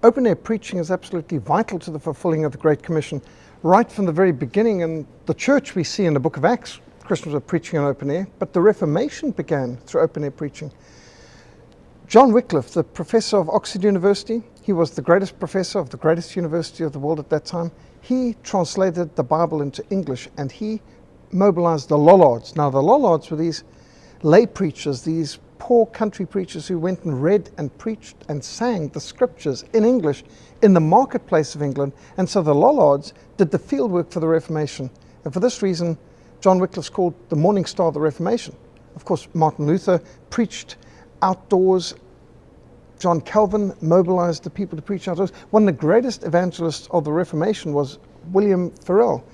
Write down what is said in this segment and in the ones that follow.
Open-air preaching is absolutely vital to the fulfilling of the Great Commission. Right from the very beginning in the church, we see in the book of Acts, Christians were preaching on open air, but the Reformation began through open-air preaching. John Wycliffe, the professor of Oxford University, he was the greatest professor of the greatest university of the world at that time. He translated the Bible into English and he mobilized the Lollards. Now the Lollards were these lay preachers, these poor country preachers who went and read and preached and sang the scriptures in English in the marketplace of England. And so the Lollards did the field work for the Reformation. And for this reason, John Wycliffe's called the morning star of the Reformation. Of course, Martin Luther preached outdoors. John Calvin mobilized the people to preach outdoors. One of the greatest evangelists of the Reformation was William Farel.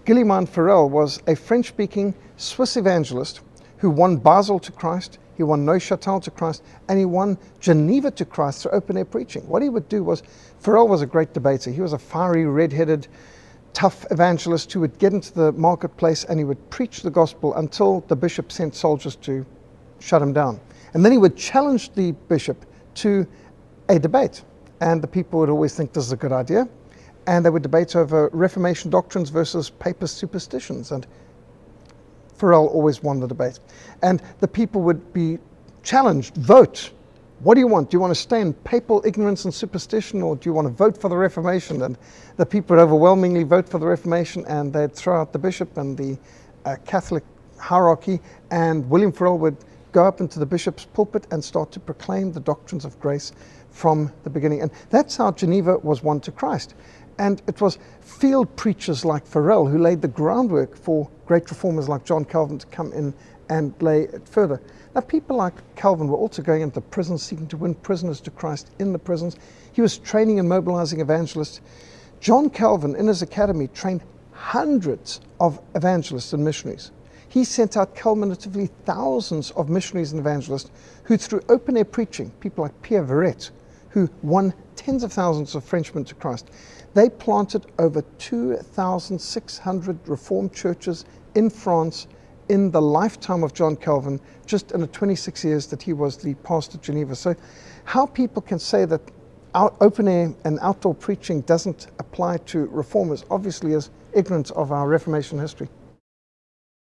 Guillaumin Farel was a French-speaking Swiss evangelist who won Basel to Christ, he won Neuchâtel to Christ, and he won Geneva to Christ through open-air preaching. What he would do was, Farel was a great debater. He was a fiery, red-headed, tough evangelist who would get into the marketplace and he would preach the gospel until the bishop sent soldiers to shut him down. And then he would challenge the bishop to a debate. And the people would always think this is a good idea. And they would debate over Reformation doctrines versus papist superstitions. And Farel always won the debate. And the people would be challenged, vote. What do you want? Do you want to stay in papal ignorance and superstition, or do you want to vote for the Reformation? And the people would overwhelmingly vote for the Reformation, and they'd throw out the bishop and the Catholic hierarchy, and William Farel would go up into the bishop's pulpit and start to proclaim the doctrines of grace from the beginning. And that's how Geneva was won to Christ. And it was field preachers like Farel who laid the groundwork for great reformers like John Calvin to come in and lay it further. Now, people like Calvin were also going into prisons, seeking to win prisoners to Christ in the prisons. He was training and mobilizing evangelists. John Calvin, in his academy, trained hundreds of evangelists and missionaries. He sent out cumulatively thousands of missionaries and evangelists who, through open-air preaching, people like Pierre Verret, who won tens of thousands of Frenchmen to Christ, they planted over 2,600 Reformed churches in France in the lifetime of John Calvin, just in the 26 years that he was the pastor of Geneva. So how people can say that open air and outdoor preaching doesn't apply to reformers obviously is ignorance of our Reformation history.